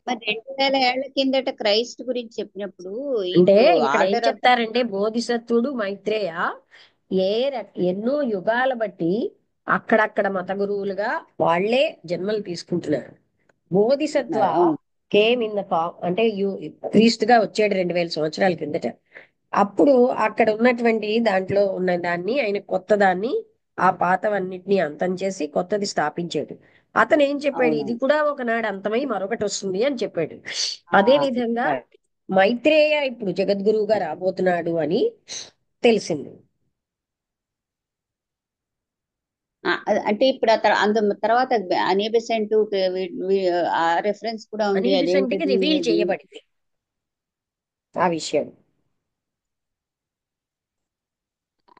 మరి 2000 ఏళ్ల కిందట క్రైస్ట్ గురించి చెప్పినప్పుడు అంటే ఇప్పుడు ఇక్కడ ఏం ఆర్డర్ ఆఫ్ చెప్తారంటే బోధిసత్వుడు మైత్రేయ ఎన్నో యుగాల బట్టి అక్కడక్కడ మత గురువులుగా వాళ్ళే జన్మలు తీసుకుంటున్నారు. బోధిసత్వ అవును. కేమ్ ఇన్ ద ఫామ్ అంటే క్రీస్తుగా వచ్చాడు 2000 సంవత్సరాల కిందట. అప్పుడు అక్కడ ఉన్నటువంటి దాంట్లో ఉన్న దాన్ని ఆయన కొత్త దాన్ని ఆ పాతవన్నిటిని అంతం చేసి కొత్తది స్థాపించాడు. అతను ఏం చెప్పాడు, ఇది అవునవును. కూడా ఒకనాడు అంతమై మరొకటి వస్తుంది అని చెప్పాడు. ఆ, అదే విధంగా కరెక్ట్. మైత్రేయ ఇప్పుడు జగద్గురువుగా రాబోతున్నాడు అని తెలిసింది. అంటే ఇప్పుడు తర్వాత అనే బెసెంట్ ఆ రెఫరెన్స్ కూడా అని ఉంది. బిసెంట్ కి అదేంటది రివీల్ అది? చేయబడింది ఆ విషయం.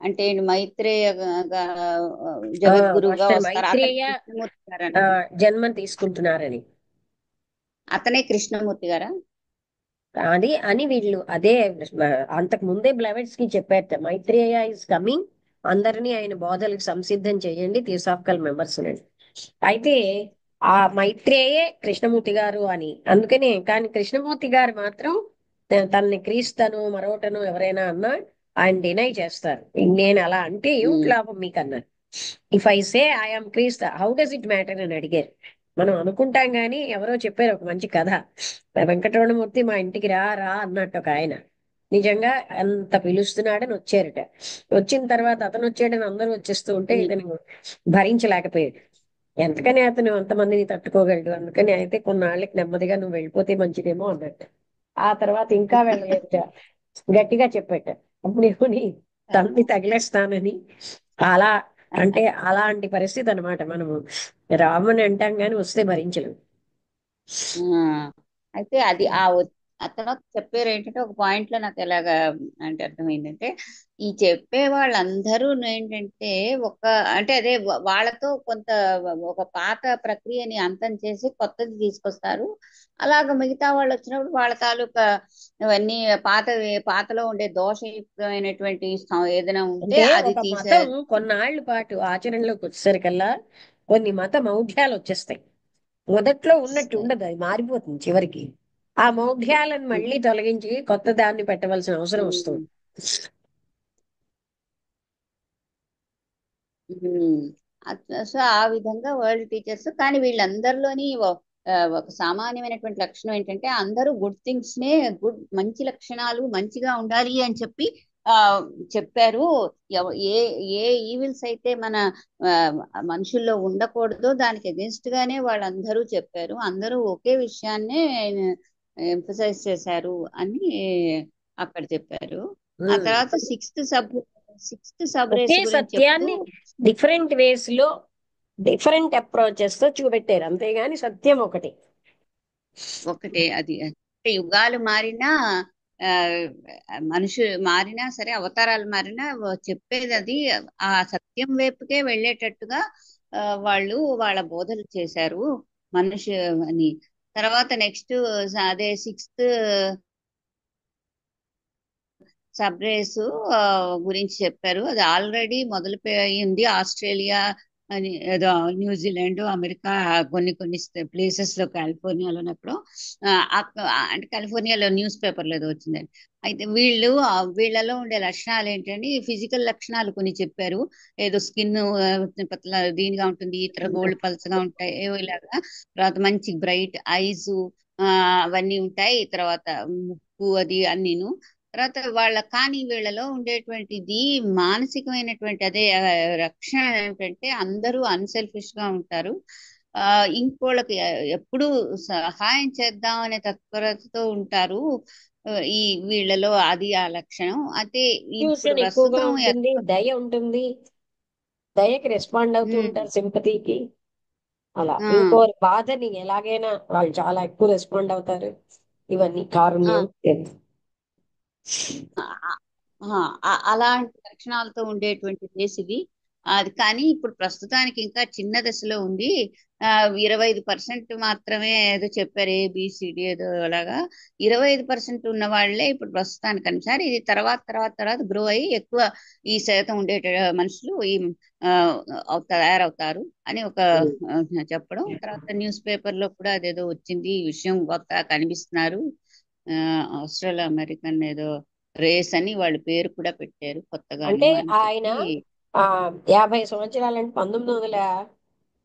అంటే మైత్రేయ ఆ జగద్గురువుగా మాస్టర్ వస్తారు, అతనే మైత్రేయ కృష్ణమూర్తి గారనా? జన్మ తీసుకుంటున్నారని అతనే కృష్ణమూర్తి గారా? అది అని వీళ్ళు అదే అంతకు ముందే బ్లెవెట్స్ కి చెప్పారట, మైత్రేయ ఇస్ కమింగ్, అందరినీ ఆయన బోధలకు సంసిద్ధం చేయండి థియోసాఫికల్ మెంబర్స్ అని. అయితే ఆ మైత్రేయే కృష్ణమూర్తి గారు అని అందుకనే, కానీ కృష్ణమూర్తి గారు మాత్రం తనని క్రీస్తను మరొకటను ఎవరైనా అన్నా ఆయన డినై చేస్తారు. నేను అలా అంటే ఏమిటి ఉమ్. లాభం మీకు అన్నారు. ఇఫ్ ఐ సే ఐఎమ్ క్రీస్తు హౌ డస్ ఇట్ మ్యాటర్ అని అడిగారు. మనం అనుకుంటాం గాని ఎవరో చెప్పారు ఒక మంచి కథ, వెంకటరమణమూర్తి మా ఇంటికి రా రా అన్నట్టు ఒక ఆయన నిజంగా అంత పిలుస్తున్నాడని వచ్చారట. వచ్చిన తర్వాత అతను వచ్చాడని అందరూ వచ్చేస్తూ ఉంటే ఉమ్. ఇతను భరించలేకపోయాడు. ఎంతకని అతను అంతమందిని తట్టుకోగలడు, అందుకని అయితే కొన్నాళ్ళకి నెమ్మదిగా నువ్వు వెళ్ళిపోతే మంచిదేమో అన్నట్టు. ఆ తర్వాత ఇంకా వెళ్ళలేదుట, గట్టిగా చెప్పాట అప్పుడు ఏమని, తన్ని తగిలేస్తానని. అలా అంటే అలాంటి పరిస్థితి అన్నమాట. మనము రామని అంటాం గాని వస్తే భరించలేం. ఆ, అయితే అది ఆ తర్వాత చెప్పారు ఏంటంటే ఒక పాయింట్ లో నాకు ఎలాగా అంటే అర్థమైందంటే, ఈ చెప్పే వాళ్ళందరూ ఏంటంటే ఒక అంటే అదే వాళ్ళతో కొంత ఒక పాత ప్రక్రియని అంతం చేసి కొత్తది తీసుకొస్తారు. అలాగ మిగతా వాళ్ళు వచ్చినప్పుడు వాళ్ళ తాలూకా ఇవన్నీ పాతలో ఉండే దోషయుక్తమైనటువంటి ఏదైనా ఉంటే అంటే అది ఒక తీసే. మతం కొన్నాళ్ల పాటు ఆచరణలోకి వచ్చేసరికల్లా కొన్ని మత మౌఢ్యాలు వచ్చేస్తాయి. మొదట్లో ఉన్నట్టు ఉండదు, అది మారిపోతుంది చివరికి. ఆ మౌఢ్యాలను మళ్ళీ తొలగించి కొత్త దాన్ని పెట్టవలసిన అవసరం వస్తుంది. సో ఆ విధంగా వరల్డ్ టీచర్స్, కానీ వీళ్ళందరిలోని ఒక సామాన్యమైనటువంటి లక్షణం ఏంటంటే అందరూ గుడ్ థింగ్స్ నే, మంచి లక్షణాలు మంచిగా ఉండాలి అని చెప్పి ఆ చెప్పారు. ఏ ఏ ఈవిల్స్ అయితే మన ఆ, మనుషుల్లో ఉండకూడదో దానికి అగెన్స్ట్ గానే వాళ్ళందరూ చెప్పారు. అందరూ ఒకే విషయాన్నే ఎంఫసైజ్ చేశారు అని అక్కడ చెప్పారు. ఆ ఉమ్. తర్వాత సిక్స్త్ సబ్ ఒకే రేస్ గురించి చెప్తూ సత్యాన్ని డిఫరెంట్ వేస్ లో డిఫరెంట్ అప్రోచెస్ తో చూపెట్టారు, అంతేగాని సత్యం ఒకటి. ఒకటే అది. అంటే యుగాలు మారినా, ఆ, మనుషులు మారినా సరే, అవతారాలు మారినా చెప్పేది అది ఆ సత్యం వైపుకే వెళ్ళేటట్టుగా వాళ్ళు వాళ్ళ బోధలు చేశారు మనిషి అని. తర్వాత నెక్స్ట్ అదే సిక్స్త్ సబ్ రేసు గురించి చెప్పారు. అది ఆల్రెడీ మొదలుపోయింది ఆస్ట్రేలియా అని ఏదో, న్యూజిలాండ్, అమెరికా, కొన్ని కొన్ని ప్లేసెస్ లో, కాలిఫోర్నియాలో ఎక్కడో అంటే కాలిఫోర్నియాలో న్యూస్ పేపర్లో ఏదో వచ్చిందండి. అయితే వీళ్ళలో ఉండే లక్షణాలు ఏంటంటే ఫిజికల్ లక్షణాలు కొన్ని చెప్పారు. ఏదో స్కిన్ పట్ల దీనిగా ఉంటుంది, ఇతర గోల్డ్ పల్చగా ఉంటాయి ఏవో ఇలాగా. తర్వాత మంచి బ్రైట్ ఐస్ అవన్నీ ఉంటాయి. తర్వాత ముక్కు అది అన్నీను. తర్వాత కానీ వీళ్ళలో ఉండేటువంటిది మానసికమైనటువంటి అదే రక్షణ ఏమిటంటే అందరూ అన్సెల్ఫిష్ గా ఉంటారు. ఆ ఇంకోళ్ళకి ఎప్పుడు సహాయం చేద్దాం అనే తత్పరతతో ఉంటారు. ఈ వీళ్ళలో అది ఆ లక్షణం. అయితే ఇప్పుడు ట్యూషన్ ఎక్కువగా ప్రస్తుతం ఉంటుంది, దయ ఉంటుంది, దయకి రెస్పాండ్ అవుతూ ఉమ్, ఉంటారు, సింపతికి. అలా ఆ, ఇంకోరి బాధని ఎలాగైనా వాళ్ళు చాలా ఎక్కువ రెస్పాండ్ అవుతారు. ఇవన్నీ ఆ, కారుణ్యం. ఆ, అలాంటి లక్షణాలతో ఉండేటువంటి దేశ్ ఇది. అది కానీ ఇప్పుడు ప్రస్తుతానికి ఇంకా చిన్న దశలో ఉంది. 25% మాత్రమే ఏదో చెప్పారు, ఏబిసిడి ఏదో అలాగా. 25% ఉన్న వాళ్ళే ఇప్పుడు ప్రస్తుతానికి అంటున్నారు. ఇది తర్వాత గ్రో అయ్యి ఎక్కువ ఈ శాతం ఉండేట మనుషులు ఆ, తయారవుతారు అని ఒక ఆ, చెప్పడం. తర్వాత న్యూస్ పేపర్ లో కూడా అదేదో వచ్చింది, ఈ విషయం కొత్త కనిపిస్తున్నారు. ఆ, ఆస్ట్రేలియా అమెరికన్ ఏదో రేస్ అని వాళ్ళు పేరు కూడా పెట్టారు కొత్తగాను అంటే అని ఆయన చెప్పి. 50 సంవత్సరాలంటే 1900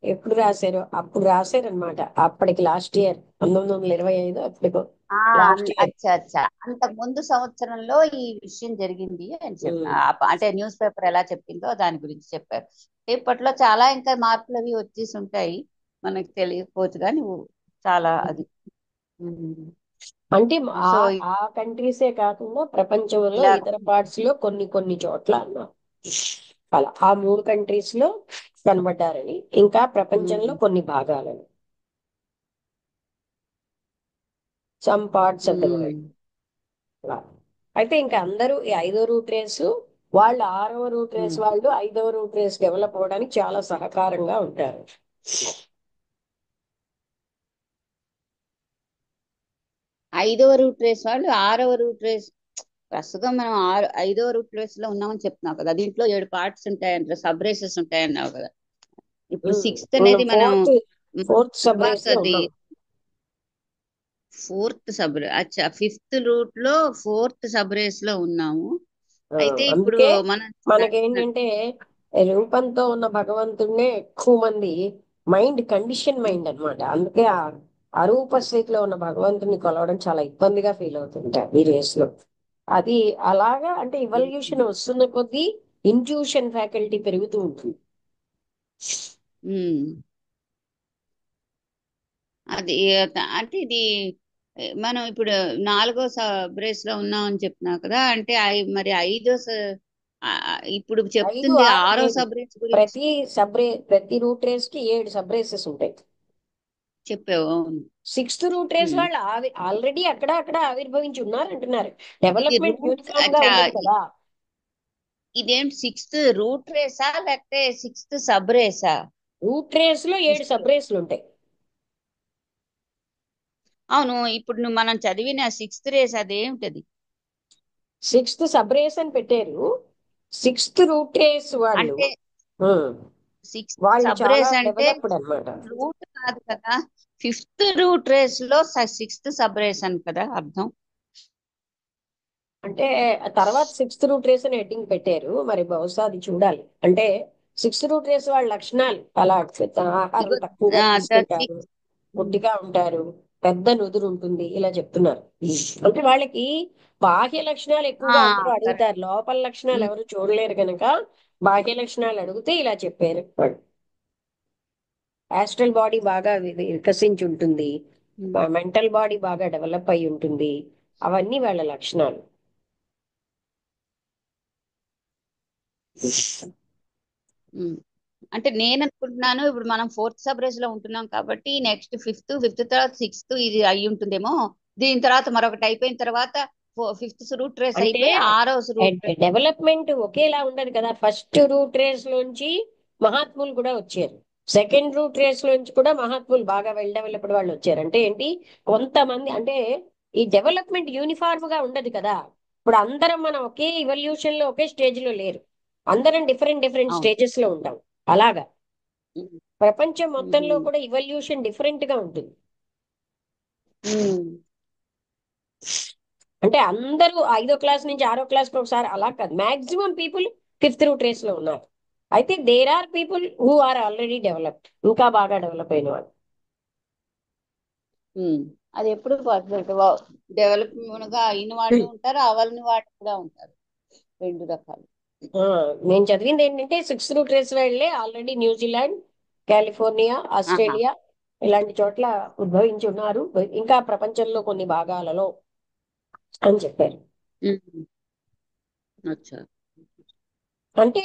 ఎప్పుడు రాశారు, అప్పుడు రాశారనమాట. అప్పటికి లాస్ట్ ఇయర్ 1925 అప్పటికి ఆ లాస్ట్ ఇయర్. అచ్చా అచ్చా, అంతకు ముందు సంవత్సరంలో ఈ విషయం జరిగింది అని చెప్పిన, అంటే న్యూస్ పేపర్ ఎలా చెప్పిందో దాని గురించి చెప్పారు. ఇప్పట్లో చాలా ఇంకా మార్పులు అవి వచ్చేసి ఉంటాయి, మనకు తెలియకపోవచ్చు కానీ చాలా అది. అంటే ఆ సో ఆ కంట్రీసే కాకుండా ప్రపంచంలో ఇలా ఇతర పార్ట్స్ లో కొన్ని కొన్ని చోట్ల అన్నారు. అలా ఆ 3 కంట్రీస్ లో కనబడ్డారని, ఇంకా ప్రపంచంలో కొన్ని భాగాలని, some parts of the world. అయితే ఇంకా అందరూ ఈ 5వ రూట్ రేస్ వాళ్ళు, 6వ రూట్ రేస్ వాళ్ళు 5వ రూట్ రేస్ డెవలప్ అవ్వడానికి చాలా సహకారంగా ఉంటారు. 5వ రూట్ రేస్ వాళ్ళు 6వ రూట్ రేస్, ప్రస్తుతం మనం 5వ రూట్ రేస్ లో ఉన్నామని చెప్తున్నావు కదా, దీంట్లో 7 పార్ట్స్ ఉంటాయంట, సబ్ రేసెస్ ఉంటాయన్నావు కదా. ఇప్పుడు సిక్స్త్ అనేది మనం ఫోర్త్ ఫోర్త్ సబ్ రేస్ లో తర్వాతది ఉన్నాం. ఫోర్త్ సబ్ అచ్చా, ఫిఫ్త్ రూట్ లో ఫోర్త్ సబ్ రేస్ లో ఉన్నాము. ఆ, అయితే ఇప్పుడు అందుకే మనం మనకేంటంటే రూపంతో ఉన్న భగవంతుడినే ఎక్కువ మంది మైండ్ కండిషన్ మైండ్ అన్నమాట. అందుకే అరూప స్థితిలో ఉన్న భగవంతుడిని కొలవడం చాలా ఇబ్బందిగా ఫీల్ అవుతుంటారు ఈ రేస్ లో. అది అలాగా, అంటే ఇవల్యూషన్ వస్తున్న కొద్దీ ఇంట్యూషన్ ఫ్యాకల్టీ పెరుగుతూ ఉంటుంది. ఉమ్, అది అంటే ఇది మనం ఇప్పుడు 4వ సబ్ రేస్ లో ఉన్నాం అని చెప్తున్నావు కదా, అంటే మరి ఇప్పుడు 5, చెప్తుంది 6, 7 6వ సబ్ రేస్ గురించి ప్రతి రూట్ రేస్ కి 7 సబ్ రేసెస్ ఉంటాయి. చెప్పావు. అవును. 6th రూట్ రేస్ ఉమ్. వాళ్ళు ఆల్రెడీ అక్కడ ఆవిర్భవించి ఉన్నారు అంటున్నారు. ఇది డెవలప్మెంట్ రూట్ యూనిఫామ్ గా అచ్చా, ఉండదు కదా. ఇదేంటి సిక్స్త్ రూట్ రేసా లేకపోతే సిక్స్త్ సబ్ రేసా? రూట్ రేస్ లో 7 సబ్ రేస్లు ఉంటాయి. అవును, ఇప్పుడు మనం చదివిన సిక్స్త్ రేస్ అదేమిటది? 6th సబ్ రేస్ అని పెట్టారు. 6th రూట్ రేస్ వాళ్ళు అంటే ఉమ్, సిక్స్త్ వాళ్ళు సబ్ చాలా రేస్ అంటే డెవలప్డ్ అన్నమాట. రూట్ కాదు కదా, ఫిఫ్త్ రూట్ రేస్ లో సిక్స్త్ సబ్ రేస్ అని కదా అర్థం. అంటే ఆ తర్వాత 6th రూట్ రేస్ అని హెడ్డింగ్ పెట్టారు, మరి బహుశా అది చూడాలి. అంటే 6th రూట్ రేస్ వాళ్ళ లక్షణాలు అలా ఆహారం ఇగో తక్కువగా తీసుకుంటారు, సిక్స్. పొట్టిగా ఉంటారు, పెద్ద నుదురు ఉంటుంది, ఇలా చెప్తున్నారు. అంటే వాళ్ళకి బాహ్య లక్షణాలు ఎక్కువగా అందరూ కరెక్ట్. అడుగుతారు, లోపల లక్షణాలు ఎవరు చూడలేరు కనుక బాహ్య లక్షణాలు అడిగితే ఇలా చెప్పారు వాళ్ళు. యాస్ట్రల్ బాడీ బాగా వికసించి ఉంటుంది, మెంటల్ బాడీ బాగా డెవలప్ అయి ఉంటుంది. అవన్నీ వాళ్ళ లక్షణాలు. అంటే నేను అనుకుంటున్నాను, ఇప్పుడు మనం ఫోర్త్ సబ్ రేస్ లో ఉంటున్నాం కాబట్టి నెక్స్ట్ ఫిఫ్త్ తర్వాత సిక్స్త్ ఇది అయి ఉంటుందేమో. దీని తర్వాత మరొకటి అయిపోయిన తర్వాత ఫిఫ్త్ రూట్ రేస్ అంటే అయిపోయి 6వ రూట్. డెవలప్మెంట్ ఒకేలా ఉండదు కదా. ఫస్ట్ రూట్ రేస్ లోంచి మహాత్ములు కూడా వచ్చారు, సెకండ్ రూట్ రేస్ లోంచి కూడా మహాత్ములు బాగా వెల్ డెవలప్డ్ వాళ్ళు వచ్చారు. అంటే ఏంటి, కొంతమంది అంటే ఈ డెవలప్మెంట్ యూనిఫార్మ్ గా ఉండదు కదా. ఇప్పుడు అందరం మనం ఒకే ఇవల్యూషన్ లో ఒకే స్టేజ్ లో లేరు, అందరం డిఫరెంట్ డిఫరెంట్ అవును. స్టేజెస్ లో ఉంటాం. అలాగా ఉమ్. ప్రపంచం మొత్తంలో ఉమ్. కూడా ఇవల్యూషన్ డిఫరెంట్ గా ఉంటుంది. ఉమ్. అంటే అందరూ 5వ క్లాస్ నుంచి 6వ క్లాస్ ఒకసారి అలా కాదు, maximum people 5th route race లో ఉన్నారు. అయితే there are people who are already developed, ఇంకా బాగా డెవలప్ అయిన వాళ్ళు. ఉమ్. అది ఎప్పుడు డెవలప్మెంట్ గా అయిన వాళ్ళు ఉంటారు, అవలని వాళ్ళు కూడా ఉంటారు, రెండు రకాలు. ఆ, నేను చదివింది ఏంటంటే 6th రూట్ రేస్ వాళ్ళే ఆల్రెడీ న్యూజిలాండ్, కాలిఫోర్నియా, ఆహా. ఆస్ట్రేలియా ఇలాంటి చోట్ల ఉద్భవించి ఉన్నారు, ఇంకా ప్రపంచంలో కొన్ని భాగాలలో అని చెప్పారు. ఉమ్. అచ్చా. అంటే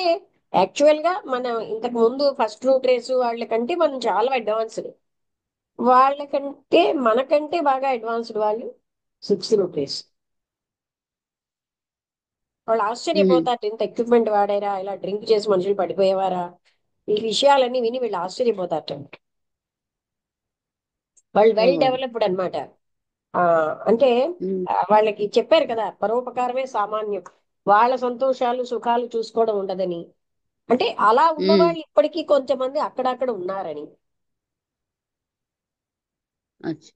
యాక్చువల్ గా మనం ఇంతకు ముందు ఫస్ట్ రూట్ రేస్ వాళ్ళకంటే మనం చాలా అడ్వాన్స్డ్, వాళ్ళకంటే మనకంటే బాగా అడ్వాన్స్డ్ వాళ్ళు 6th రూట్ రేస్. వాళ్ళు ఉమ్, ఆశ్చర్యపోతారు, ఇంత ఎక్విప్మెంట్ వాడారా, ఇలా డ్రింక్ చేసి మనుషులు పడిపోయేవారా, ఈ విషయాలన్నీ విని వీళ్ళు ఆశ్చర్యపోతారట. వాళ్ళు వెల్ ఓ, డెవలప్డ్ అనమాట. ఆ అంటే ఉమ్, వాళ్ళకి చెప్పారు కదా, పరోపకారమే సామాన్యం. వాళ్ళ సంతోషాలు సుఖాలు చూసుకోవడం ఉండదని. అంటే అలా ఉమ్, ఉన్నవాళ్ళు ఇప్పటికీ కొంతమంది అక్కడక్కడ ఉన్నారని. అచ్చా.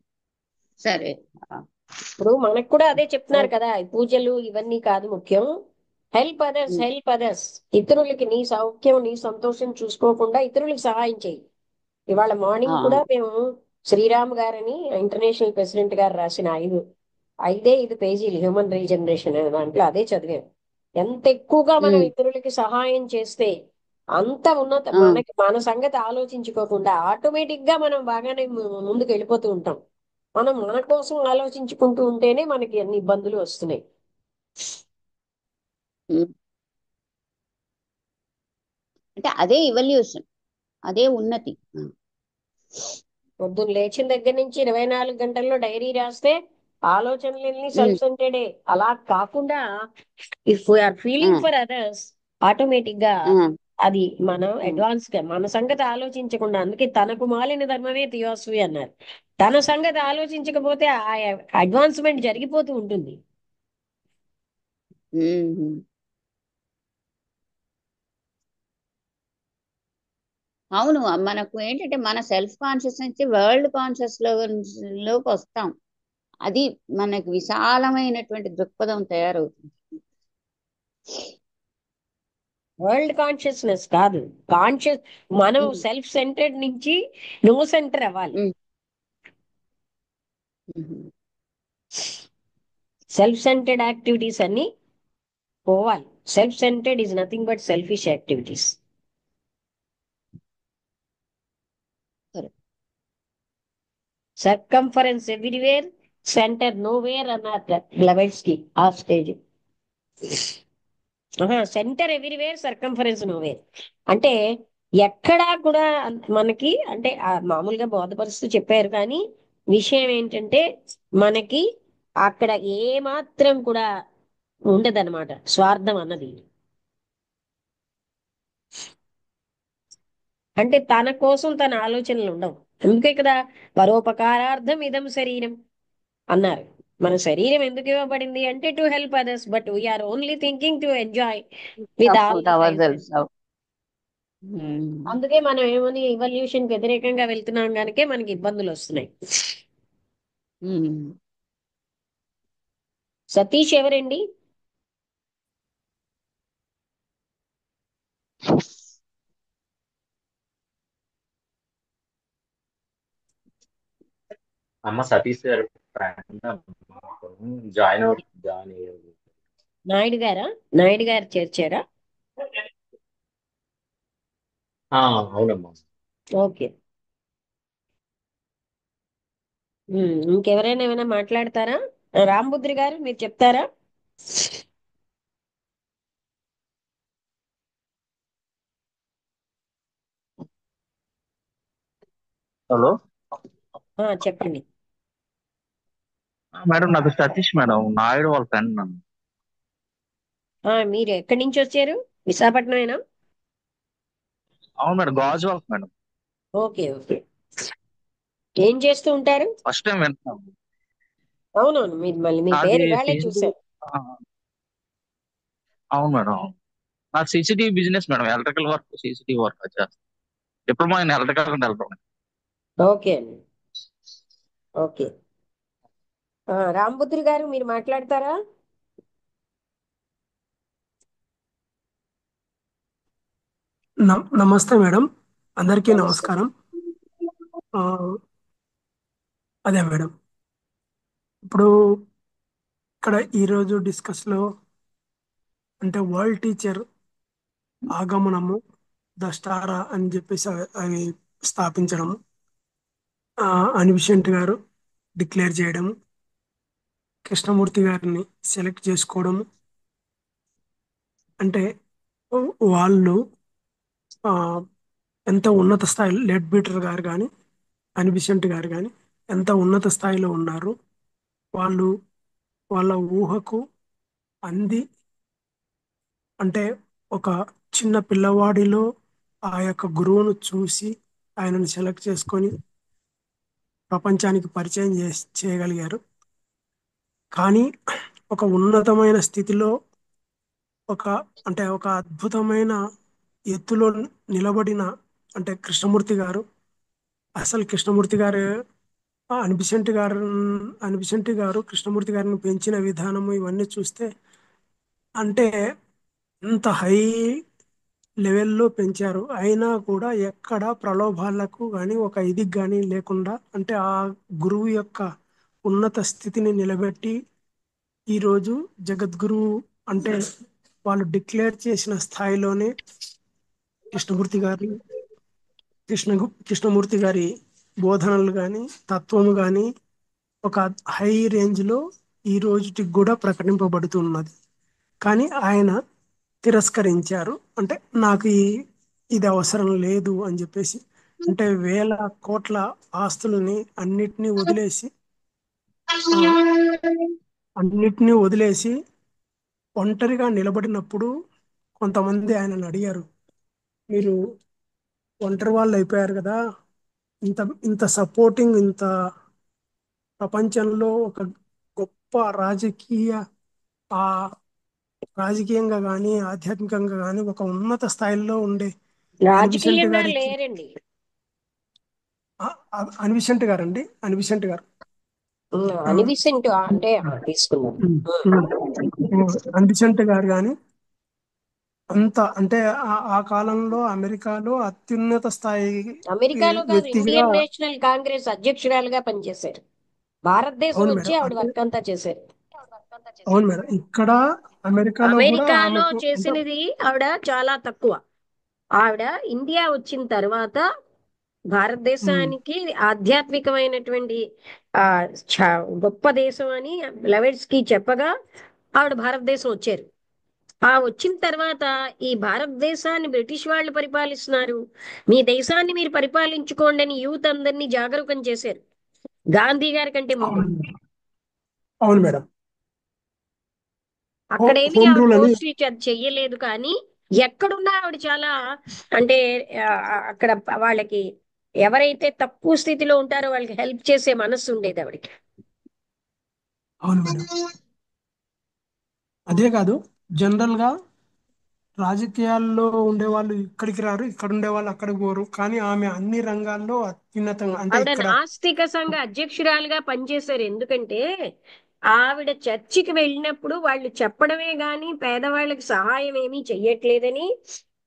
సరే. ఆ, ఇప్పుడు మనకు కూడా అదే చెప్తున్నారు ఓకే. కదా, ఈ పూజలు ఇవన్నీ కాదు ముఖ్యం. హెల్ప్ అదర్స్, ఉమ్, హెల్ప్ అదర్స్. ఇతరులకి నీ సౌఖ్యం నీ సంతోషం చూసుకోకుండా ఇతరులకు సహాయం చేయి. ఇవాళ ఆ, మార్నింగ్ కూడా మేము శ్రీరామ్ గారని ఇంటర్నేషనల్ ప్రెసిడెంట్ గారు రాసిన ఐదు పేజీలు హ్యూమన్ రీజనరేషన్ అనే దాంట్లో అదే చదివాం. ఎంత ఎక్కువగా మనం ఉమ్, ఇతరులకి సహాయం చేస్తే అంత ఉన్నత, ఆ, మనకి మన సంగతి ఆలోచించుకోకుండా ఆటోమేటిక్ గా మనం బాగానే ముందుకు వెళ్ళిపోతూ ఉంటాం. మనం మన కోసం ఆలోచించుకుంటూ ఉంటేనే మనకి అన్ని ఇబ్బందులు వస్తున్నాయి. ఉమ్. అంటే అదే ఇవల్యూషన్, అదే ఉన్నతి. ఆ, పొద్దున్న లేచిన దగ్గర నుంచి 24 గంటల్లో డైరీ రాస్తే ఆలోచనలన్నీ ఉమ్, సెల్ఫ్ సెంటర్డే. అలా కాకుండా ఇఫ్ వీఆర్ ఆ, ఫీలింగ్ ఫర్ అదర్స్, ఆటోమేటిక్ గా ఆ, అది మనం ఉమ్, అడ్వాన్స్ గా మన సంగతి ఆలోచించకుండా, అందుకే తనకు మాలిన ధర్మమే తియోస్వి అన్నారు. తన సంగతి ఆలోచించకపోతే ఆ అడ్వాన్స్మెంట్ జరిగిపోతూ ఉంటుంది. ఉమ్. అవును. మనకు ఏంటంటే మన సెల్ఫ్ కాన్షియస్ నుంచి వరల్డ్ కాన్షియస్ లోకి వస్తాం. అది మనకు విశాలమైనటువంటి దృక్పథం తయారవుతుంది. వరల్డ్ కాన్షియస్నెస్ కాదు, కాన్షియస్. మనం ఉమ్, సెల్ఫ్ సెంటర్డ్ నుంచి నో సెంటర్ అవ్వాలి. ఉమ్, ఉమ్. సెల్ఫ్ సెంటర్డ్ యాక్టివిటీస్ అన్ని పోవాలి. Self centred is nothing but selfish activities. సరే. సర్కంఫరెన్స్ ఎవ్రీవేర్, సెంటర్ నోవేర్ అన్నారు బ్లవెట్స్కి ఆ stage. Centre everywhere, circumference nowhere. అంటే ఎక్కడా కూడా మనకి అంటే మామూలుగా బోధపరుస్తూ చెప్పారు, కానీ విషయం ఏంటంటే మనకి అక్కడ ఏ మాత్రం కూడా ఉండదన్నమాట స్వార్థం అన్నది. అంటే తన కోసం తన ఆలోచనలు ఉండవు. అందుకే కదా పరోపకారార్థం ఇదం శరీరం అన్నారు. మన శరీరం ఎందుకు ఇవ్వబడింది అంటే to help others, but we're only thinking to enjoy with all the our senses. Cells. ఉమ్, అందుకే మనం ఏమని ఇవల్యూషన్ వ్యతిరేకంగా వెళ్తున్నాం కనుకే మనకి ఇబ్బందులు వస్తున్నాయి. ఉమ్. సతీష్ ఎవరండి? అమ్మ సతీష్ గారు ఫ్రెండ్ జాయిన్ అయ్యారు. నాయుడు గారా? నాయుడు గారు చేర్చారా? అవునమ్మా. ఓకే. ఇంకెవరైనా ఏమైనా మాట్లాడతారా? రాంబుద్రి గారు మీరు చెప్తారా? హలో చెప్పండి. మేడం, నా పేరు సతీష్ మేడం, నాయుడు వాళ్ళ ఫ్రెండ్ నన్ను. మీరు ఎక్కడి నుంచి వచ్చారు? విశాఖపట్నమేనా? అవును madam, Gajuwaka madam. Okay, okay. ఏం చేస్తూ ఉంటారు? ఫస్ట్ టైం వింటున్నాను. అవునవును, మీరు మళ్ళీ మీ నాది పేరు ఇవాళే సీసీటీవీ. చూశారు. అవును మేడం, నాకు CCTV business madam, electrical work CCTV work చేస్తాను. Diploma in electrical and electronic. Okay అండి. ఓకే. రాంబుద్రి గారు మీరు మాట్లాడతారా? నమస్తే మేడం, అందరికీ నమస్తే. నమస్కారం. ఆ, అదే మేడం, ఇప్పుడు ఇక్కడ ఈరోజు డిస్కస్లో అంటే వరల్డ్ టీచర్ ఆగమనము, ద స్టార్ అని చెప్పేసి అవి స్థాపించడము, అనిబిసెంట్ గారు డిక్లేర్ చేయడము, కృష్ణమూర్తి గారిని సెలెక్ట్ చేసుకోవడము. అంటే వాళ్ళు ఆ, ఎంత ఉన్నత స్థాయిలో లెడ్ బీటర్ గారు కానీ అనిబిసెంట్ గారు కానీ ఎంత ఉన్నత స్థాయిలో ఉన్నారు. వాళ్ళు వాళ్ళ ఊహకు అంది అంటే ఒక చిన్న పిల్లవాడిలో ఆ యొక్క గురువును చూసి ఆయనను సెలెక్ట్ చేసుకొని ప్రపంచానికి పరిచయం చేయగలిగారు. కానీ ఒక ఉన్నతమైన స్థితిలో ఒక అంటే ఒక అద్భుతమైన ఎత్తులో నిలబడిన అంటే కృష్ణమూర్తి గారు, అసలు కృష్ణమూర్తి గారు అనిబిసెంట్ గారు కృష్ణమూర్తి గారిని పెంచిన విధానము ఇవన్నీ చూస్తే అంటే ఇంత హై లెవెల్లో పెంచారు. అయినా కూడా ఎక్కడ ప్రలోభాలకు కానీ ఒక ఇది కానీ లేకుండా అంటే ఆ గురువు యొక్క ఉన్నత స్థితిని నిలబెట్టి ఈరోజు జగద్గురువు అంటే వాళ్ళు డిక్లేర్ చేసిన స్థాయిలోనే కృష్ణమూర్తి గారి కృష్ణమూర్తి గారి బోధనలు కానీ తత్వము కానీ ఒక హై రేంజ్లో ఈ రోజుకి కూడా ప్రకటింపబడుతున్నది. కానీ ఆయన తిరస్కరించారు. అంటే నాకు ఇది అవసరం లేదు అని చెప్పేసి అంటే వేల కోట్ల ఆస్తులని ఆ, అన్నిటినీ వదిలేసి ఒంటరిగా నిలబడినప్పుడు కొంతమంది ఆయనను అడిగారు, మీరు ఒంటరి వాళ్ళు అయిపోయారు కదా, ఇంత ఇంత సపోర్టింగ్ ఇంత ప్రపంచంలో ఒక గొప్ప ఆ రాజకీయంగా కానీ ఆధ్యాత్మికంగా కానీ ఒక ఉన్నత స్థాయిలో ఉండే అనిబిసెంట్ రాజకీయంగా గారికి లేరండి. అనిబిసెంట్ గారండి అనిబిసెంట్ గారు ఆ, అనిబిసెంట్ అంటే తీసుకున్నాం. ఉమ్, ఉమ్, అనిబిసెంట్ గారు కానీ అంత అంటే ఆ కాలంలో అమెరికాలో అత్యున్నత స్థాయి అమెరికాలో కాదు, వ్యక్తిగా. ఇండియన్ నేషనల్ కాంగ్రెస్ అధ్యక్షురాలుగా పనిచేశారు. భారతదేశం అవును వచ్చి మేడం, ఆవిడ అంటే వర్క్ అంతా చేశారు. అవును మేడం, ఇక్కడ అమెరికాలో కూడా అమెరికాలో ఆమెకు అంటే చేసినది ఆవిడ చాలా తక్కువ. ఆవిడ ఇండియా వచ్చిన తర్వాత ఉమ్, భారతదేశానికి ఆధ్యాత్మికమైనటువంటి ఆ గొప్ప దేశం అని లెవెట్స్ కి చెప్పగా ఆవిడ భారతదేశం వచ్చారు. ఆ వచ్చిన తర్వాత ఈ భారతదేశాన్ని బ్రిటిష్ వాళ్ళు పరిపాలిస్తున్నారు, మీ దేశాన్ని మీరు పరిపాలించుకోండి అని యూత్ అందరినీ జాగరూకం చేశారు గాంధీ గారి కంటే ముందు. అవును అవును మేడం. అక్కడేమి హోమ్ ఆవిడ రూల్ అని. పోస్ట్ రీచ్ అది చెయ్యలేదు, కానీ ఎక్కడున్నా ఆవిడ చాలా అంటే ఆ, అక్కడ వాళ్ళకి ఎవరైతే తక్కువ స్థితిలో ఉంటారో వాళ్ళకి హెల్ప్ చేసే మనస్సు ఉండేది ఆవిడకి. అవును మేడం, అదే కాదు, జనరల్ గా రాజకీయాల్లో ఉండే వాళ్ళు ఇక్కడికి రారు, ఇక్కడ ఉండే వాళ్ళు అక్కడికి పోరు, కానీ ఆమె అన్ని రంగాల్లో అత్యున్నతంగా అంటే ఆవిడ ఇక్కడ. నాస్తిక సంఘ అధ్యక్షురాలుగా పనిచేశారు. ఎందుకంటే ఆవిడ చర్చికి వెళ్ళినప్పుడు వాళ్ళు చెప్పడమే గాని పేదవాళ్ళకి సహాయం ఏమీ చెయ్యట్లేదని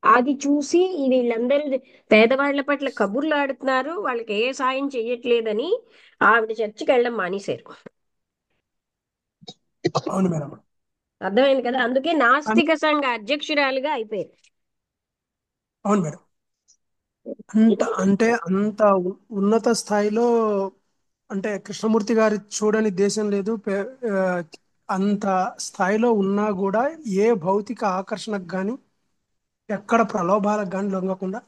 అది చూసి ఈ వీళ్ళందరూ పేదవాళ్ల పట్ల కబుర్లు ఆడుతున్నారు, వాళ్ళకి ఏ సాయం చెయ్యట్లేదని ఆవిడ చర్చికి వెళ్ళడం మానేశారు. అవును మేడం, అర్థమైంది కదా, అందుకే కానీ నాస్తిక సంఘ అధ్యక్షురాలుగా అయిపోయారు. అవును మేడం, అంత ఉన్నత స్థాయిలో అంటే కృష్ణమూర్తి గారి చూడని దేశం లేదు. అంత స్థాయిలో ఉన్నా కూడా ఏ భౌతిక ఆకర్షణకు కానీ ఎక్కడ ప్రలోభాలకు కానీ లొంగకుండా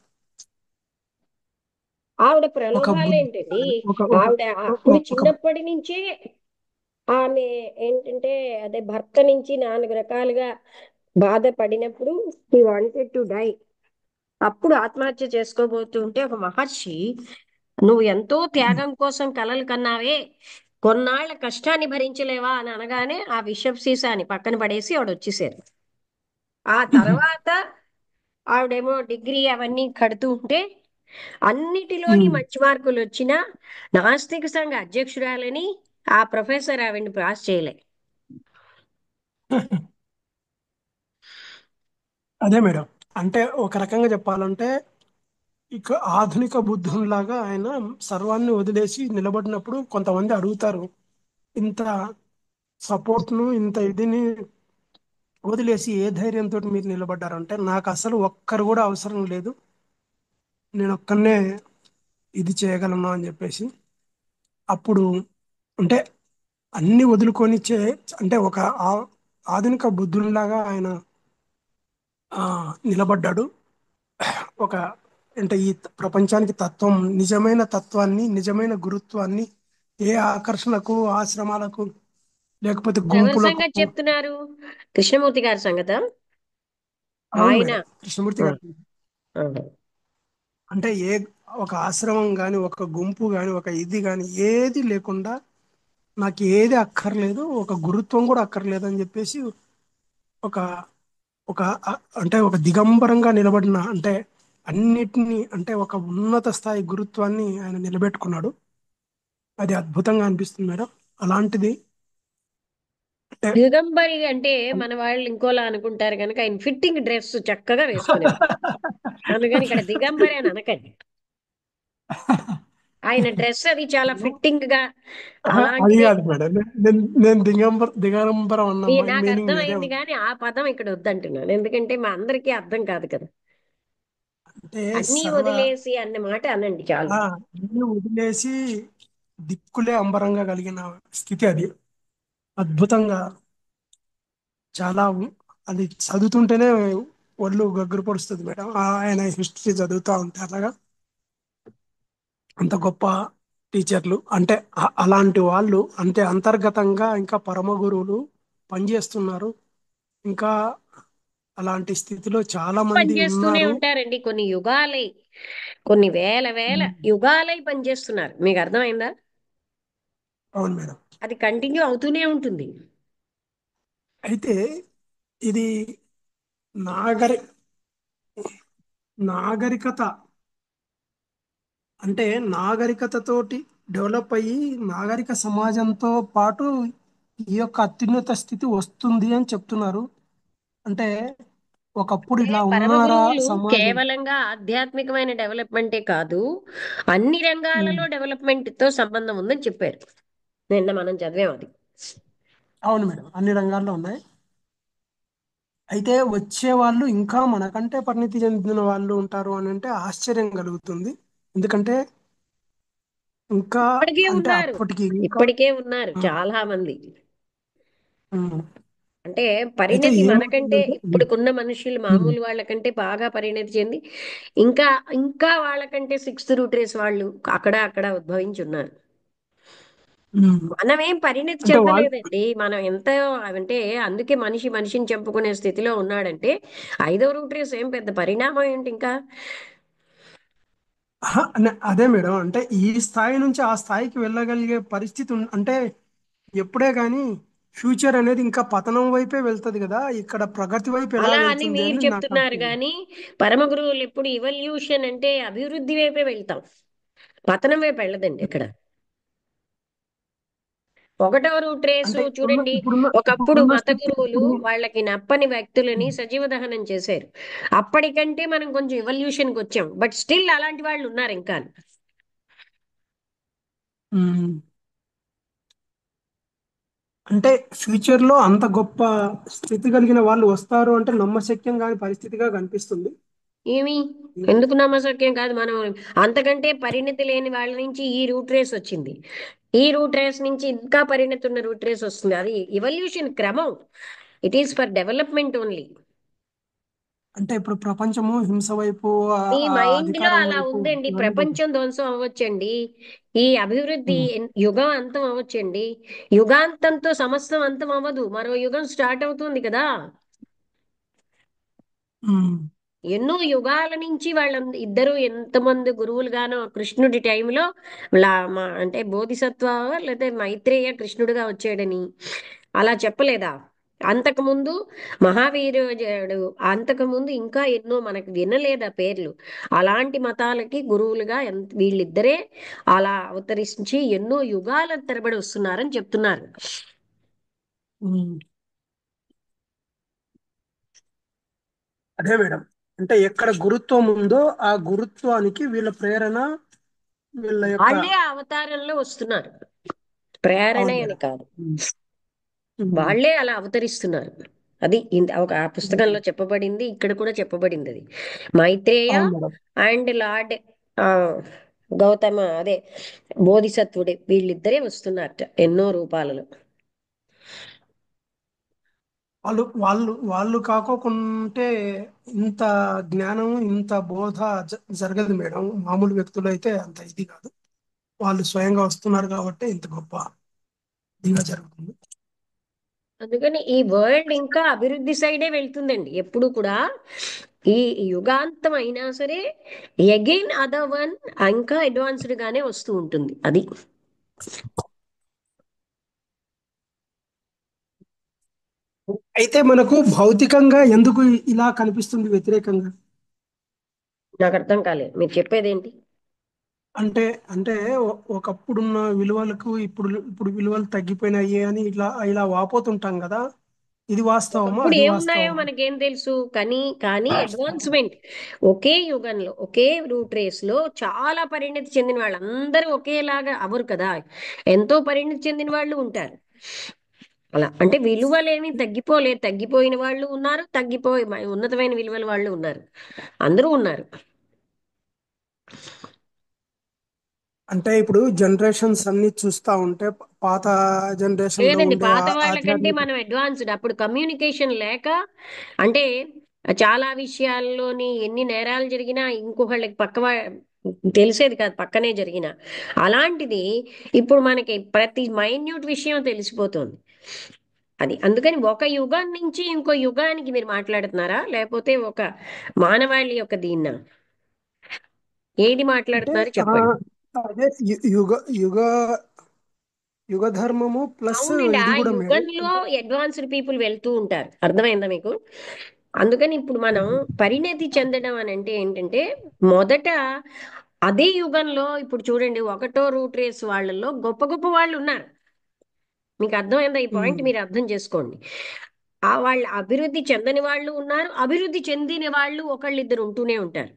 ఆవిడ ఒక ప్రలోభాలు బుద్ధి ఏంటండి, ఒక ఒక ఆవిడ అప్పుడు ఒక చిన్నప్పటి నుంచే ఆమె ఏంటంటే అదే భర్త నుంచి 4 రకాలుగా బాధపడినప్పుడు హీ వాంటెడ్ టు డై. అప్పుడు ఆత్మహత్య చేసుకోబోతుంటే ఒక మహర్షి, నువ్వు ఎంతో త్యాగం కోసం కలలు కన్నావే, కొన్నాళ్ల కష్టాన్ని భరించలేవా అని అనగానే ఆ విషపు సీసాని పక్కన పడేసి ఆవిడ వచ్చేసారు. ఆ తర్వాత ఆవిడేమో డిగ్రీ అవన్నీ కడుతూ ఉంటే అన్నిటిలోని మంచి మార్కులు వచ్చినా నాస్తిక సంఘ అధ్యక్షురాలని ఆ ప్రొఫెసర్ ఆవిడ్ని పాస్ చేయలే. అదే మేడం, అంటే ఒక రకంగా చెప్పాలంటే ఇక ఆధునిక బుద్ధునిలాగా ఆయన సర్వాన్ని వదిలేసి నిలబడినప్పుడు కొంతమంది అడుగుతారు, ఇంత సపోర్ట్ను ఇంత ఇదిని వదిలేసి ఏ ధైర్యంతో మీరు నిలబడ్డారంటే, నాకు అసలు ఒక్కరు కూడా అవసరం లేదు, నేను ఒక్కనే ఇది చేయగలను అని చెప్పేసి అప్పుడు అంటే అన్ని వదులుకొని అంటే ఒక ఆధునిక బుద్ధునిలాగా ఆయన నిలబడ్డాడు. ఒక అంటే ఈ ప్రపంచానికి తత్వం, నిజమైన తత్వాన్ని, నిజమైన గురుత్వాన్ని ఏ ఆకర్షణకు ఆశ్రమాలకు లేకపోతే ఎవరి గుంపులకు. సంగతి చెప్తున్నారు? కృష్ణమూర్తి గారి సంగత? అవును ఆయన మేడం, కృష్ణమూర్తి ఆ, గారు. ఆ. అంటే ఒక ఆశ్రమం గాని, ఒక గుంపు గాని, ఒక ఇది గాని ఏది లేకుండా నాకు ఏది అక్కర్లేదు, ఒక గురుత్వం కూడా అక్కర్లేదు అని చెప్పేసి ఒక ఒక అంటే ఒక దిగంబరంగా నిలబడిన, అంటే అన్నిటినీ, అంటే ఒక ఉన్నత స్థాయి గురుత్వాన్ని ఆయన నిలబెట్టుకున్నాడు. అది అద్భుతంగా అనిపిస్తుంది మేడం. అలాంటిది అంటే దిగంబరి అంటే మన వాళ్ళు ఇంకోలా అనుకుంటారు కనుక ఆయన ఫిట్టింగ్ డ్రెస్ చక్కగా వేసుకునేవారు. అందుకని ఇక్కడ దిగంబరి అని అనకండి. ఆయన డ్రెస్ అది చాలా ఫిట్టింగ్ గా అది అలాంటిదే. కాదు మేడం, నేను దిగంబరం అన్న నాకు మీనింగ్ వేరే అర్థమైంది ఉంది. కానీ ఆ పదం ఇక్కడ వద్దంటున్నాను, ఎందుకంటే మా అందరికీ అర్థం కాదు కదా. అంటే అన్నీ వదిలేసి అన్న మాట అనండి చాలు. ఆ, అన్ని వదిలేసి దిక్కులే అంబరంగా కలిగిన స్థితి అది. అద్భుతంగా, చాలా అది చదువుతుంటేనే ఒళ్ళు గగ్గురు పడుస్తుంది మేడం. ఆయన హిస్టరీ చదువుతా ఉంటే అలాగా. అంత గొప్ప టీచర్లు అంటే అలాంటి వాళ్ళు అంతే అంతర్గతంగా ఇంకా పరమ గురువులు పనిచేస్తున్నారు. ఇంకా అలాంటి స్థితిలో చాలా మంది పనిచేస్తూనే ఉన్నారు. ఉంటారండి కొన్ని యుగాలై, కొన్ని వేల వేల ఉమ్, యుగాలై పనిచేస్తున్నారు. మీకు అర్థమైందా? అవును మేడం. అది కంటిన్యూ అవుతూనే ఉంటుంది. అయితే ఇది నాగరి నాగరికత అంటే నాగరికతతోటి డెవలప్ అయ్యి నాగరిక సమాజంతో పాటు ఈ యొక్క అత్యున్నత స్థితి వస్తుంది అని చెప్తున్నారు. అంటే ఒకప్పుడు అంటే ఇలా పరమ ఉన్నారా గురువులు సమాజం. కేవలంగా ఆధ్యాత్మికమైన డెవలప్మెంటే కాదు, అన్ని ఉమ్, రంగాలలో డెవలప్మెంట్ తో సంబంధం ఉందని చెప్పారు. నిన్న మనం చదివాం అది. అవును మేడం, అన్ని రంగాల్లో ఉన్నాయి. అయితే వచ్చే వాళ్ళు ఇంకా మనకంటే పరిణితి చెందిన వాళ్ళు ఉంటారు అని అంటే ఆశ్చర్యం కలుగుతుంది. ఎందుకంటే ఇంకా ఇప్పటికే అంటే ఉన్నారు, అప్పటికి ఇంకా ఇప్పటికే ఉన్నారు ఆ, చాలా మంది. ఉమ్. అంటే అయితే పరిణతి మనకంటే ఏమవుతుందంటే ఇప్పుడుకున్న మనుషులు ఉమ్, మామూలు వాళ్ళకంటే బాగా పరిణతి చెంది ఇంకా ఇంకా వాళ్ళకంటే సిక్స్త్ రూట్ రేస్ వాళ్ళు అక్కడ అక్కడ ఉద్భవించి ఉన్నారు. ఉమ్. మనమేం పరిణతి అంటే వాళ్ళు చెందలేదండి, మనం ఎంత అంటే అందుకే మనిషి మనిషిని చంపుకునే స్థితిలో ఉన్నాడంటే ఐదో రూట్ రేస్ ఏం పెద్ద పరిణామం ఏంటి ఇంకా. అదే మేడం, అంటే ఈ స్థాయి నుంచి ఆ స్థాయికి వెళ్ళగలిగే పరిస్థితి అంటే ఎప్పుడే కానీ ఫ్యూచర్ అనేది ఇంకా పతనం వైపే వెళ్తది కదా, ఇక్కడ ప్రగతి వైపు ఎలా అలా అని వెళ్తుంది మీరు అని నాకు చెప్తున్నారు అర్థం. కానీ పరమ గురువులు ఎప్పుడు ఇవల్యూషన్ అంటే అభివృద్ధి వైపే వెళ్తాం, పతనం వైపు వెళ్ళదండి ఇక్కడ. ఒకటో రూట్ రేసు అంటే చూడండి, ఒకప్పుడు ఇప్పుడున్న మత స్థితి గురువులు ఇప్పుడు వాళ్ళకి నప్పని వ్యక్తులని సజీవ దహనం చేశారు. అప్పటికంటే మనం కొంచెం ఎవల్యూషన్కి వచ్చాం, బట్ స్టిల్ అలాంటి వాళ్ళు ఉన్నారు ఇంకా. ఉమ్, అంటే ఫ్యూచర్ లో అంత గొప్ప స్థితి కలిగిన వాళ్ళు వస్తారు అంటే నమ్మశక్యం కాని పరిస్థితిగా కనిపిస్తుంది. ఏమి, ఎందుకు నమ్మశక్యం కాదు? మనం అంతకంటే పరిణతి లేని వాళ్ళ నుంచి ఈ రూట్ రేస్ వచ్చింది, ఈ రూట్ రేస్ నుంచి ఇంకా పరిణతి ఉన్న రూట్ రేస్ వస్తుంది. అది ఎవల్యూషన్ క్రమం, it is for development only. అంటే ఇప్పుడు ప్రపంచము హింస వైపు మీ ఆ మైండ్ లో అధికారం అలా వైపు ఉందండి. వెళ్ళబోతుంది. ప్రపంచం ధ్వంసం అవ్వచ్చండి, ఈ అభివృద్ధి ఉమ్, యుగం అంతం అవ్వచ్చండి. యుగాంతంతో సమస్తం అంతం అవ్వదు, మరో యుగం స్టార్ట్ అవుతుంది కదా. ఉమ్, ఎన్నో యుగాల నుంచి వాళ్ళ ఇద్దరు ఎంతమంది గురువులుగానో కృష్ణుడి టైంలో అంటే బోధిసత్వ లేకపోతే మైత్రేయ కృష్ణుడిగా వచ్చాడని అలా చెప్పలేదా? అంతకుముందు మహావీరుడు, అంతకుముందు ఇంకా ఎన్నో మనకు వినలేదా పేర్లు? అలాంటి మతాలకి గురువులుగా వీళ్ళిద్దరే అలా అవతరించి ఎన్నో యుగాల తరబడి వస్తున్నారని చెప్తున్నారు. ఉమ్. అదే మేడం, అంటే ఎక్కడ గురుత్వం ఉందో ఆ గురుత్వానికి వీళ్ళ ప్రేరణ, వీళ్ళ యొక్క. వాళ్ళే ఆ అవతారంలో వస్తున్నారు, ప్రేరణ అవును అని మేడం. కాదు, ఉమ్, ఉమ్, వాళ్ళే అలా అవతరిస్తున్నారు. అది ఒక ఆ పుస్తకంలో చెప్పబడింది, ఇక్కడ కూడా చెప్పబడింది అది. మైత్రేయ అవును మేడం. అండ్ లార్డ్ ఆ గౌతమ, అదే బోధిసత్వుడే, వీళ్ళిద్దరే వస్తున్నారట ఎన్నో రూపాలలో. వాళ్ళు కాకోకుంటే ఇంత జ్ఞానం, ఇంత బోధ జరగదు మేడం. మామూలు వ్యక్తులు అయితే అంత ఇది కాదు. వాళ్ళు స్వయంగా వస్తున్నారు కాబట్టి ఇంత గొప్ప ఇదిగా జరుగుతుంది. అందుకని ఈ వరల్డ్ ఇంకా అభివృద్ధి సైడే వెళ్తుందండి ఎప్పుడు కూడా. ఈ యుగాంతం అయినా సరే అగైన్ అదర్ వన్ ఇంకా అడ్వాన్స్డ్ గానే వస్తూ ఉంటుంది అది. అయితే మనకు భౌతికంగా ఎందుకు ఇలా కనిపిస్తుంది వ్యతిరేకంగా? నాకు అర్థం కాలేదు మీరు చెప్పేది ఏంటి. అంటే అంటే ఒకప్పుడున్న విలువలకు ఇప్పుడు ఇప్పుడు విలువలు తగ్గిపోయినాయి అని ఇలా ఇలా వాపోతుంటాం కదా. ఇది వాస్తవమా, ఒకప్పుడు అది ఏమున్నాయో వాస్తవమా? మనకేం తెలుసు, కానీ కానీ అడ్వాన్స్మెంట్ ఒకే యుగంలో ఒకే రూట్ రేస్ లో చాలా పరిణతి చెందిన వాళ్ళు అందరూ ఒకేలాగా అవరు కదా. ఎంతో పరిణతి చెందిన వాళ్ళు ఉంటారు. అలా అంటే విలువలేమి తగ్గిపోలేదు, తగ్గిపోయిన వాళ్ళు ఉన్నారు, తగ్గిపోయి ఉన్నతమైన విలువల వాళ్ళు ఉన్నారు, అందరూ ఉన్నారు. అంటే ఇప్పుడు జనరేషన్స్ అన్ని చూస్తా ఉంటే పాత జనరేషన్ లో లేదండి, ఉండే పాత వాళ్ళకంటే ఆధ్యాత్మిక. మనం అడ్వాన్స్డ్. అప్పుడు కమ్యూనికేషన్ లేక, అంటే చాలా విషయాల్లోని ఎన్ని నేరాలు జరిగినా ఇంకొకళ్ళకి తెలిసేది కాదు, పక్కనే జరిగిన. అలాంటిది ఇప్పుడు మనకి ప్రతి మైన్యూట్ విషయం తెలిసిపోతుంది. అది అందుకని ఒక యుగం నుంచి ఇంకో యుగానికి మీరు మాట్లాడుతున్నారా, లేకపోతే ఒక మానవాళి యొక్క దీన్నా, ఏది అంటే మాట్లాడుతున్నారు చెప్పండి. అదే యుగ యుగ యుగ ధర్మము ప్లస్ అవునండి, ఆ ఇది కూడా మేడం. యుగంలో అంటే అడ్వాన్స్డ్ పీపుల్ వెళ్తూ ఉంటారు, అర్థమైందా మీకు. అందుకని ఇప్పుడు మనం పరిణతి చెందడం అని అంటే ఏంటంటే, మొదట అదే యుగంలో ఇప్పుడు చూడండి, ఒకటో రూట్ రేస్ వాళ్ళల్లో గొప్ప గొప్ప వాళ్ళు ఉన్నారు. మీకు అర్థమైందా ఈ పాయింట్, ఉమ్, మీరు అర్థం చేసుకోండి. ఆ వాళ్ళు అభివృద్ధి చెందని వాళ్ళు ఉన్నారు, అభివృద్ధి చెందిన వాళ్ళు ఒకళ్ళిద్దరు ఉంటూనే ఉంటారు.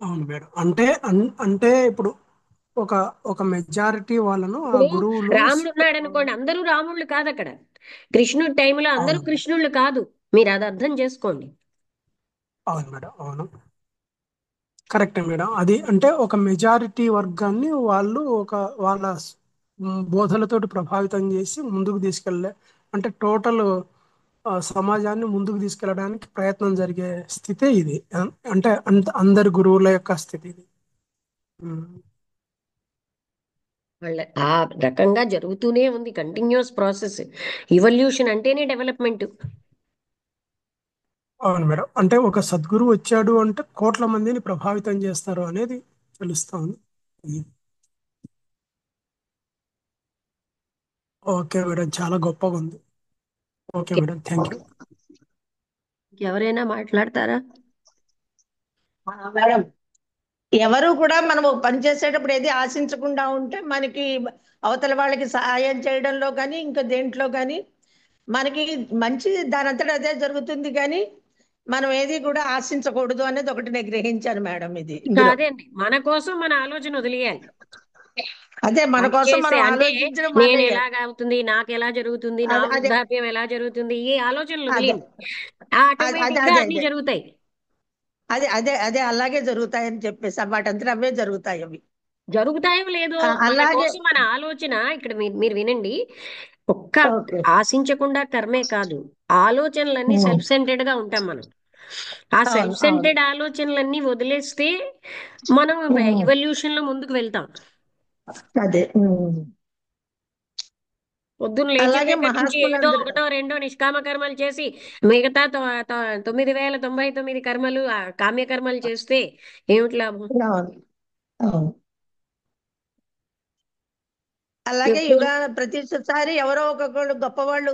అవును మేడం. అంటే అంటే ఇప్పుడు ఒక ఒక మెజారిటీ వాళ్ళను ఆ ఇప్పుడు గురువులు రాముడు ఉన్నాడు అనుకోండి, అందరూ రాముళ్ళు కాదు అక్కడ. కృష్ణుడి టైంలో అందరూ అవును కృష్ణుళ్ళు కాదు, మీరు అది అర్థం చేసుకోండి. అవును మేడం, అవును. కరెక్టే మేడం. అది అంటే ఒక మెజారిటీ వర్గాన్ని వాళ్ళు ఒక వాళ్ళ బోధలతోటి ప్రభావితం చేసి ముందుకు తీసుకెళ్ళే, అంటే టోటల్ సమాజాన్ని ముందుకు తీసుకెళ్ళడానికి ప్రయత్నం జరిగే స్థితే ఇది. అంటే అందరి గురువుల యొక్క స్థితి ఇది. ఉమ్. వాళ్ళ ఆ రకంగా జరుగుతూనే ఉంది, కంటిన్యూస్ ప్రాసెస్. ఇవల్యూషన్ అంటేనే డెవలప్మెంట్. అవును మేడం. అంటే ఒక సద్గురు వచ్చాడు అంటే కోట్ల మందిని ప్రభావితం చేస్తారు అనేది తెలుస్తా ఉంది. ఉమ్. ఓకే మేడం, చాలా గొప్పగా ఉంది. Okay okay, madam, thank you. ఎవరైనా మాట్లాడతారా. మేడం, ఎవరు కూడా మనం ఒక పని చేసేటప్పుడు ఏది ఆశించకుండా ఉంటే మనకి అవతల వాళ్ళకి సహాయం చేయడంలో కానీ ఇంకా దేంట్లో కానీ మనకి మంచి దానంతట అదే జరుగుతుంది. కానీ మనం ఏది కూడా ఆశించకూడదు అనేది ఒకటి నేను గ్రహించాను మేడం ఇది ఇంకా ఇందులో. అదే అండి, మన కోసం మన ఆలోచన వదిలేయాలి. అదే మన పని కోసం చేస్తే మనం అంటే ఆలోచించడం నేను మానేయాలి. ఎలాగ అవుతుంది, నాకు ఎలా జరుగుతుంది, నా అదే అదే వృద్ధాప్యం ఎలా జరుగుతుంది, ఈ ఆలోచనలు అదే వదిలేయండి. అదే ఆటోమేటిక్ గా అదే అన్ని అదే జరుగుతాయి. అదే అదే అదే అలాగే జరుగుతాయని చెప్పేసి వాటంతా అవే జరుగుతాయి అవి. జరుగుతాయో లేదో, మన అలాగే. కోసం మన ఆలోచన ఇక్కడ మీరు మీరు వినండి. ఒక్క ఓకే. ఆశించకుండా కర్మే కాదు, ఆలోచనలన్నీ ఉమ్. సెల్ఫ్ సెంటర్డ్ గా ఉంటాం మనం. ఆ అవును సెల్ఫ్ అవును సెంటర్డ్ ఆలోచనలన్నీ వదిలేస్తే మనం ఉమ్. ఇవల్యూషన్ లో ముందుకు వెళ్తాం. అదే. ఉమ్. పొద్దున్న లేచిన అలాగే దగ్గర నుంచి ఏదో మహాత్ములందరూ. ఒకటో రెండో నిష్కామ కర్మలు చేసి మిగతా 9,099 కర్మలు, కామ్య కర్మలు చేస్తే ఏమిటి లాభం. అవును అవును అలాగే ఎప్పుడు ప్రతిసారి ఎవరో ఒకళ్ళు గొప్పవాళ్ళు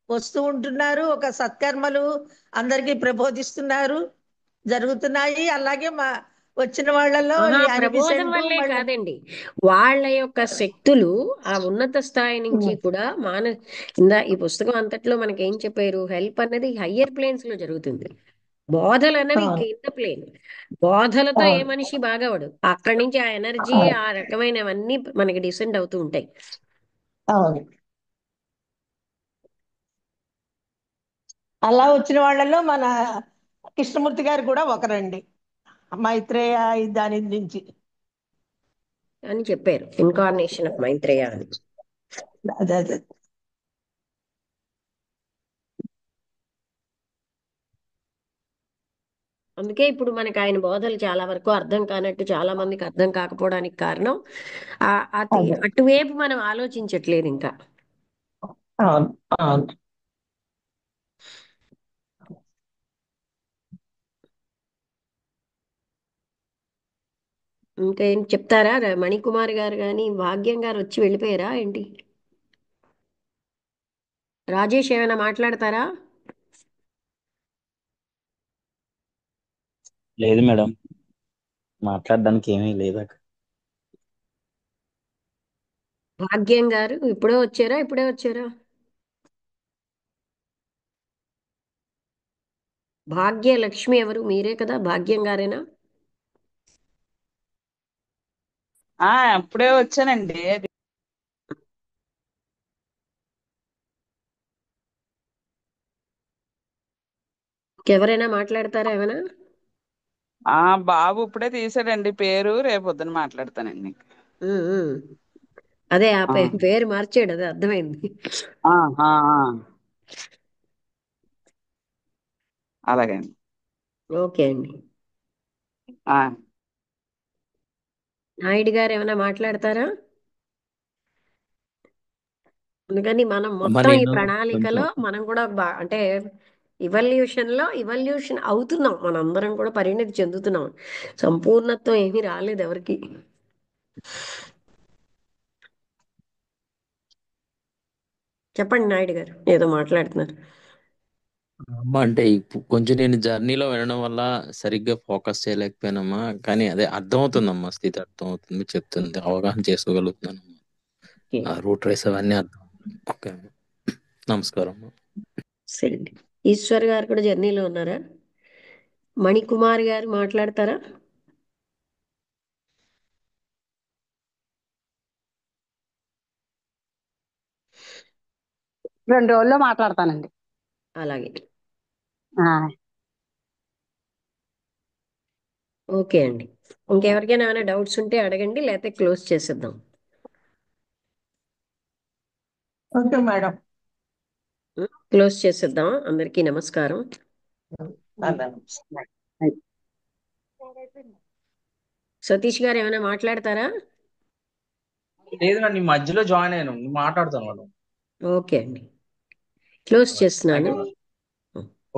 వస్తూ ఉంటున్నారు. ఒక సత్కర్మలు అందరికీ ప్రబోధిస్తున్నారు, జరుగుతున్నాయి. అలాగే వచ్చిన వాళ్ళలో ప్రబోధం అనిబిసెంట్ వల్లే మళ్ళీ. కాదండి, వాళ్ళ యొక్క శక్తులు ఆ ఉన్నత స్థాయి నుంచి కూడా ఈ పుస్తకం అంతట్లో మనకి ఏం చెప్పారు, హెల్ప్ అన్నది హయ్యర్ ప్లేన్స్ లో జరుగుతుంది, బోధలు అన్నవి అవును కింద ప్లేన్. బోధలతో ఏ అవును మనిషి బాగవడు, అక్కడి నుంచి ఆ ఎనర్జీ అవును ఆ రకమైనవన్నీ మనకి డిసెండ్ అవుతూ ఉంటాయి. అవును అలా వచ్చిన వాళ్ళలో మన కృష్ణమూర్తి గారు కూడా ఒకరండి, మైత్రేయ దాని నుంచి. అని చెప్పారు, ఇన్కార్నేషన్ ఆఫ్ మైత్రేయ అని. అదే అదే అందుకే ఇప్పుడు మనకి ఆయన బోధలు చాలా వరకు అర్థం కానట్టు, చాలా మందికి అర్థం కాకపోవడానికి కారణం అదే అటువైపు మనం ఆలోచించట్లేదు ఇంకా. అవును అవును. ఇంకా ఏం చెప్తారా? మణికుమార్ గారు కానీ భాగ్యం గారు వచ్చి వెళ్ళిపోయారా ఏంటి? రాజేష్ ఏమైనా మాట్లాడతారా? లేదు మేడం, మాట్లాడడానికి ఏమీ లేదు అక్కడ. భాగ్యం గారు ఇప్పుడే వచ్చారా? ఇప్పుడే వచ్చారా? భాగ్యలక్ష్మి ఎవరు? మీరే కదా? భాగ్యం గారేనా? అప్పుడే వచ్చానండి. ఇంకెవరైనా మాట్లాడతారా ఏమైనా? బాబు ఇప్పుడే తీసాడండి పేరు, రేపు పొద్దున మాట్లాడతానండి. ఉమ్, ఉమ్. అదే ఆ ఆ, పేరు మార్చాడు, అదే అర్థమైంది. ఆ, ఆ, ఆ. అలాగే అండి. ఓకే అండి. ఆ, నాయుడు గారు ఏమైనా మాట్లాడతారా? అందుకని మనం అమ్మ మొత్తం ఈ నేను కొంచెం ప్రణాళికలో మనం కూడా అంటే ఇవల్యూషన్ అవుతున్నాం, మనందరం కూడా పరిణతి చెందుతున్నాం. సంపూర్ణత్వం ఏమీ రాలేదు ఎవరికి. చెప్పండి నాయుడు గారు, ఏదో మాట్లాడుతున్నారు. అమ్మ అంటే కొంచెం నేను జర్నీలో వెళ్ళడం వల్ల సరిగ్గా ఫోకస్ చేయలేకపోయానమ్మా. కానీ అదే అర్థమవుతుందమ్మా, స్థితి అర్థమవుతుంది, మీరు చెప్తుంది అవగాహన చేసుకోగలుగుతున్నాను. ఓకే. ఆ రూట్ రేస్ అవన్నీ అర్థం. ఓకే అమ్మా. నమస్కారం అమ్మా. సరే అండి. ఈశ్వర్ గారు కూడా జర్నీలో ఉన్నారా? మణికుమార్ గారు మాట్లాడతారా? 2 రోజుల్లో మాట్లాడతానండి. అలాగే. ఆ, ఓకే అండి. ఇంకెవరికైనా ఏమైనా డౌట్స్ ఉంటే అడగండి, లేకపోతే క్లోజ్ చేసేద్దాం. Okay madam. క్లోజ్ చేసేద్దాం. అందరికీ నమస్కారం. అలా. సతీష్ గారు ఏమైనా మాట్లాడతారా? లేదు మేడం, నీ మధ్యలో జాయిన్ అయ్యాను, నువ్వు మాట్లాడుతాను మేడం. ఓకే అండి. క్లోజ్ థ్యాంక్ చేస్తున్నాను. You madam.